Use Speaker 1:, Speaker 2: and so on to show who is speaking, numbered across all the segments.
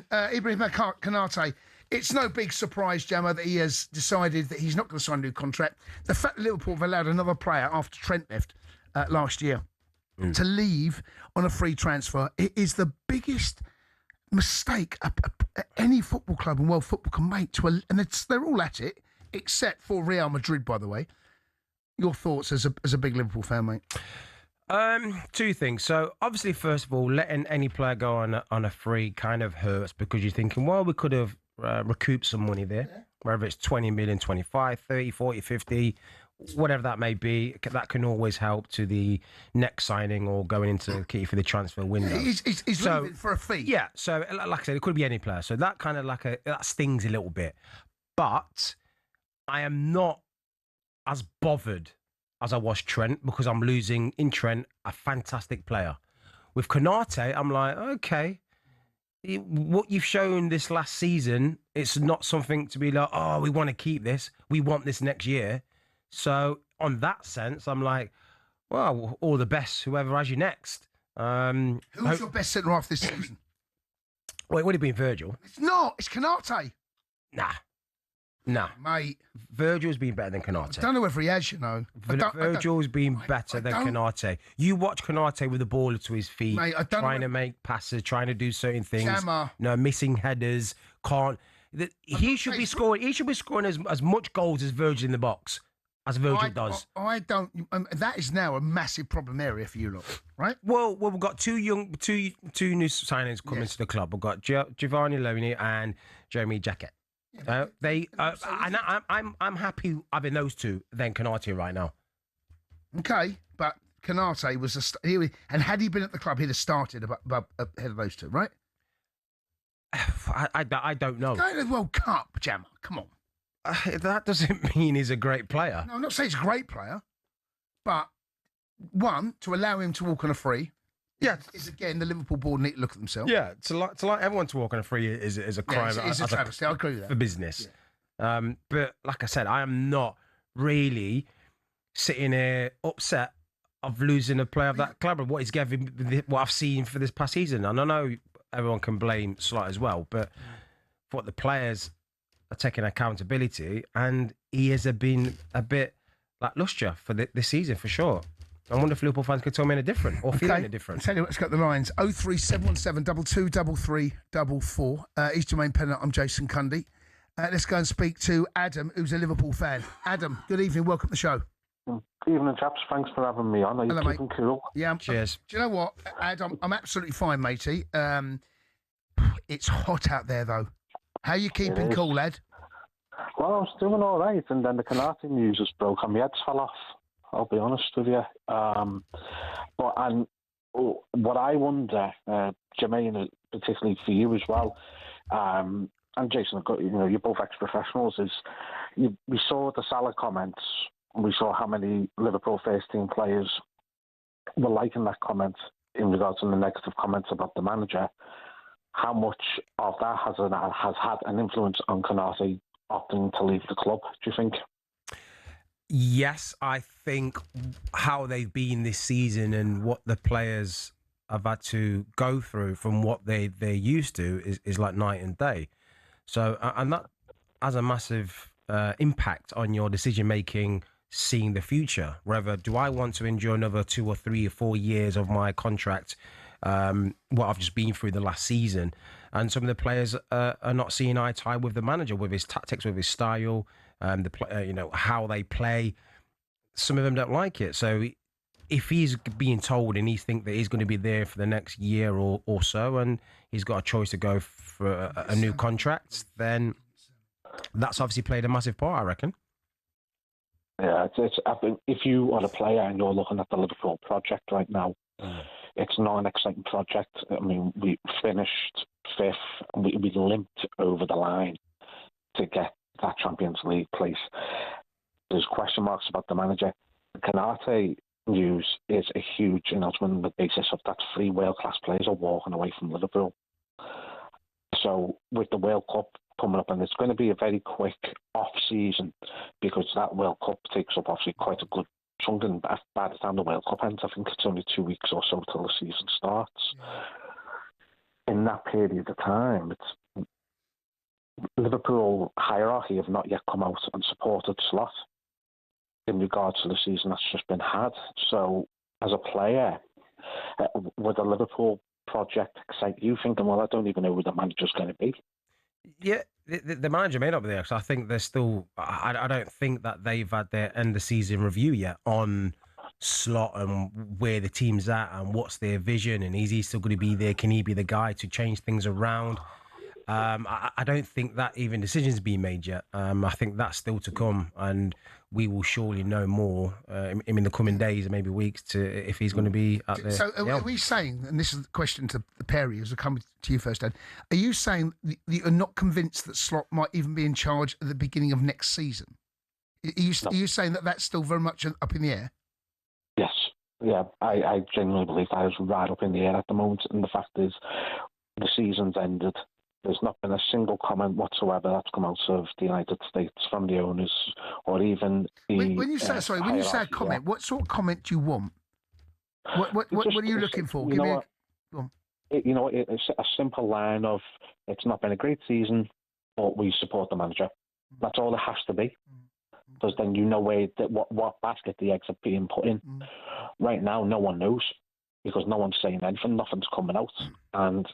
Speaker 1: Listen, Ibrahim Konate, it's no big surprise, Gemma, that he has decided that he's not going to sign a new contract. The fact that Liverpool have allowed another player after Trent left last year to leave on a free transfer, it is the biggest mistake any football club in world football can make. They're all at it, except for Real Madrid, by the way. Your thoughts as a big Liverpool fan, mate?
Speaker 2: Two things. So, obviously, first of all, letting any player go on a free kind of hurts because you're thinking, well, we could have recouped some money there, whether it's 20 million, 25, 30, 40, 50, whatever that may be. That can always help to the next signing or going into the key for the transfer window.
Speaker 1: He's leaving for a fee.
Speaker 2: Yeah. So, like I said, it could be any player. So that kind of that stings a little bit. But I am not as bothered as I was Trent, because I'm losing in Trent a fantastic player. With Konate, I'm like, okay, what you've shown this last season, it's not something to be like, oh, we want to keep this. We want this next year. So on that sense, I'm like, well, all the best, whoever has you next.
Speaker 1: Who's your best centre-half this season?
Speaker 2: Well, it would have been Virgil.
Speaker 1: It's not. It's Konate.
Speaker 2: Nah.
Speaker 1: Mate.
Speaker 2: Virgil's been better than Konate.
Speaker 1: I don't know whether he has, you know.
Speaker 2: Virgil's been better than Konate. You watch Konate with the ball to his feet,
Speaker 1: mate,
Speaker 2: trying to make passes, trying to do certain things.
Speaker 1: Jammer.
Speaker 2: No, missing headers. He should be scoring. He should be scoring as much goals as Virgil in the box as Virgil does.
Speaker 1: I don't. That is now a massive problem area for you lot, right?
Speaker 2: Well, we've got two new signings coming to the club. We've got Giovanni Loni and Jeremy Jacket. I'm happy having those two than Konate right now.
Speaker 1: Okay, but Konate was and had he been at the club, he'd have started ahead of those two, right?
Speaker 2: I don't know.
Speaker 1: Going to the World Cup, Jammer. Come on.
Speaker 2: That doesn't mean he's a great player.
Speaker 1: No, I'm not saying he's a great player, but one, to allow him to walk on a free.
Speaker 2: Yeah,
Speaker 1: is again the Liverpool board need to look at themselves.
Speaker 2: Yeah, to like everyone to walk on a free is a crime.
Speaker 1: It's a travesty. I agree with that.
Speaker 2: For business.
Speaker 1: Yeah.
Speaker 2: But like I said, I am not really sitting here upset of losing a player of that caliber. What he's given, what I've seen for this past season, and I know everyone can blame Slot as well, but what the players are taking accountability, and he has been a bit lacklustre for this season for sure. I wonder if Liverpool fans could tell me any different or feel any different.
Speaker 1: Tell you what, let's get the lines. 03717 223344. He's Jermaine Pennant. I'm Jason Cundy. Let's go and speak to Adam, who's a Liverpool fan. Adam, good evening. Welcome to the show.
Speaker 3: Good evening, chaps. Thanks for having me on. Are you keeping cool?
Speaker 1: Yeah.
Speaker 2: Cheers.
Speaker 1: Do you know what, Adam? I'm absolutely fine, matey. It's hot out there, though. How are you keeping cool, lad?
Speaker 3: Well, I was doing all right, and then the Konate news just broke and my head fell off. I'll be honest with you. What I wonder, Jermaine, particularly for you as well, and Jason, you're both ex-professionals, is we saw the Salah comments, and we saw how many Liverpool first-team players were liking that comment in regards to the negative comments about the manager. How much of that has had an influence on Konate opting to leave the club, do you think?
Speaker 2: Yes, I think how they've been this season and what the players have had to go through from what they're used to is like night and day. So, and that has a massive impact on your decision making, seeing the future. Whether do I want to enjoy another 2 or 3 or 4 years of my contract, what I've just been through the last season, and some of the players are not seeing eye to eye with the manager, with his tactics, with his style, how they play. Some of them don't like it. So if he's being told and he thinks that he's going to be there for the next year or so, and he's got a choice to go for a new contract, then that's obviously played a massive part, I reckon.
Speaker 3: Yeah, I think if you are a player and you're looking at the Liverpool project right now, it's not an exciting project. I mean, we finished 5th and we limped over the line to get that Champions League place. There's question marks about the manager. The Konate news is a huge announcement on the basis of that 3 world-class players are walking away from Liverpool. So with the World Cup coming up, and it's going to be a very quick off-season because that World Cup takes up obviously quite a good chunk, and by the time the World Cup ends, I think it's only 2 weeks or so till the season starts. in that period of time, it's Liverpool hierarchy have not yet come out and supported Slot in regards to the season that's just been had. So, as a player, would the Liverpool project excite you, thinking, well, I don't even know who the manager's going to be?
Speaker 2: Yeah, the manager may not be there, because I think they're still. I don't think that they've had their end of season review yet on Slot and where the team's at and what's their vision, and is he still going to be there? Can he be the guy to change things around? I don't think that even decision's been made yet. I think that's still to come, and we will surely know more in the coming days and maybe weeks to if he's going to be out there.
Speaker 1: So are we saying, and this is the question to Perry, as I come to you first, Dad, are you saying that you're not convinced that Slot might even be in charge at the beginning of next season? Are you saying that that's still very much up in the air?
Speaker 3: Yes. Yeah, I genuinely believe that is right up in the air at the moment, and the fact is the season's ended. There's not been a single comment whatsoever that's come out of the United States from the owners, or even the.
Speaker 1: When you say a comment, what sort of comment do you want? What are you looking for? Give me
Speaker 3: it's a simple line of, it's not been a great season, but we support the manager. That's all it has to be, because then you know what basket the eggs are being put in. Right now, no one knows, because no one's saying anything. Nothing's coming out, and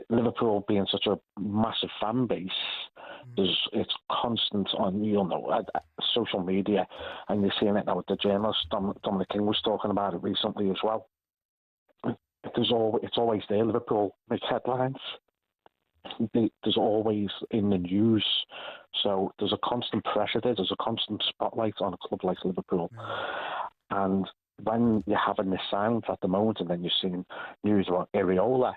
Speaker 3: Liverpool being such a massive fan base, it's constant on social media, and you're seeing it now with the journalist Dominic King was talking about it recently as well. It's always there. Liverpool make headlines. There's always in the news, so there's a constant pressure there. There's a constant spotlight on a club like Liverpool, and when you're having this silence at the moment, and then you're seeing news about Areola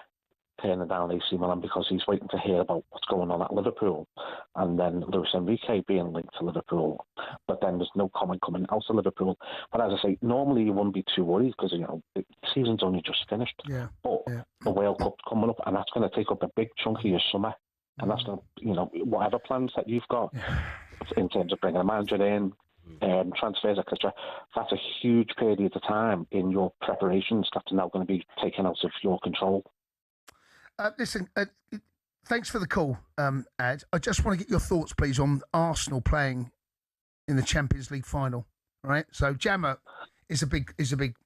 Speaker 3: turning down AC Milan because he's waiting to hear about what's going on at Liverpool, and then Luis Enrique being linked to Liverpool, but then there's no comment coming out of Liverpool. But as I say, normally you wouldn't be too worried, because the season's only just finished. But the World Cup's coming up, and that's going to take up a big chunk of your summer, and that's going to, whatever plans that you've got in terms of bringing a manager in, transfers, etc. That's a huge period of time in your preparations that's now going to be taken out of your control.
Speaker 1: Listen, thanks for the call, Ad. I just want to get your thoughts, please, on Arsenal playing in the Champions League final. All right. So Jammer is a big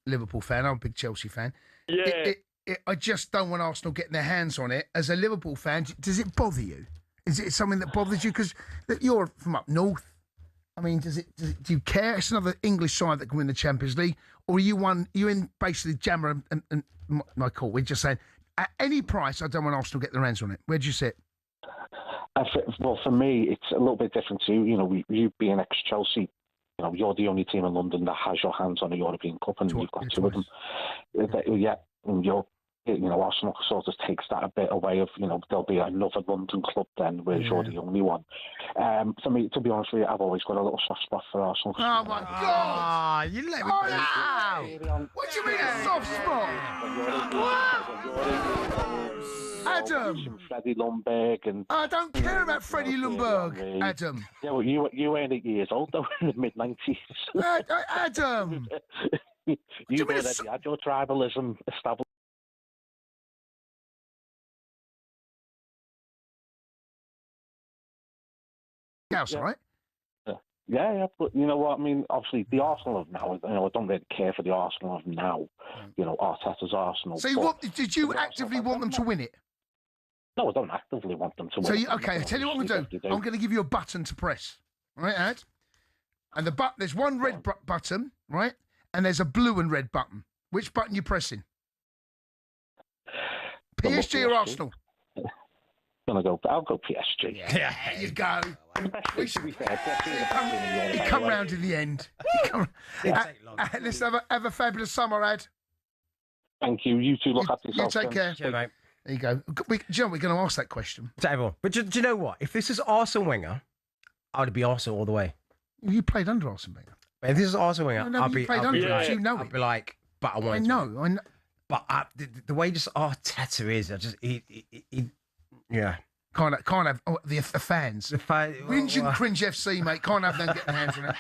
Speaker 1: Liverpool fan. I'm a big Chelsea fan.
Speaker 4: Yeah.
Speaker 1: I just don't want Arsenal getting their hands on it. As a Liverpool fan, does it bother you? Is it something that bothers you? Because you're from up north. I mean, do you care? It's another English side that can win the Champions League, or are you in basically Jammer and my call? We're just saying, at any price, I don't want Arsenal to get their hands on it. Where do you sit?
Speaker 3: Well, for me, it's a little bit different too. You being ex-Chelsea, you're the only team in London that has your hands on a European Cup, and you've got two of them. Arsenal sort of takes that a bit away of, there'll be another London club then, where you're the only one. For me, to be honest with you, I've always got a little soft spot for Arsenal.
Speaker 1: Oh, my God! You let me down! What do you mean a soft spot? Adam!
Speaker 3: Freddie Ljungberg and...
Speaker 1: I don't care about Freddie Ljungberg, Adam.
Speaker 3: Yeah, well, you were 8 years old, though, in the mid-90s.
Speaker 1: Adam!
Speaker 3: You already had your tribalism established.
Speaker 1: House, all right?
Speaker 3: Yeah, but you know what I mean? Obviously, the Arsenal of now, I don't really care for the Arsenal of now, Arteta's Arsenal.
Speaker 1: So did you actively want them to win it?
Speaker 3: No, I don't actively want them to win it.
Speaker 1: Okay, I'll tell you what I'm going to do. I'm going to give you a button to press, all right, Ad? And there's one red button, right? And there's a blue and red button. Which button you pressing? PSG or Arsenal?
Speaker 3: I'll go PSG.
Speaker 1: Yeah, there you go. He come round in the end. Let's have a fabulous summer, Ad.
Speaker 3: Thank you. You two look after yourself.
Speaker 1: You take care.
Speaker 2: Yeah, mate.
Speaker 1: There you go. We're going to ask that question.
Speaker 2: To everyone. But do you know what? If this is Arsene Wenger, I would be Arsenal all the way.
Speaker 1: You played under Arsene Wenger.
Speaker 2: If this is Arsene Wenger, I'll be like, but I want to. I know. But the way just Arteta is, yeah.
Speaker 1: Can't have the fans. Whinge and Cringe FC, mate. Can't have them getting their hands on it.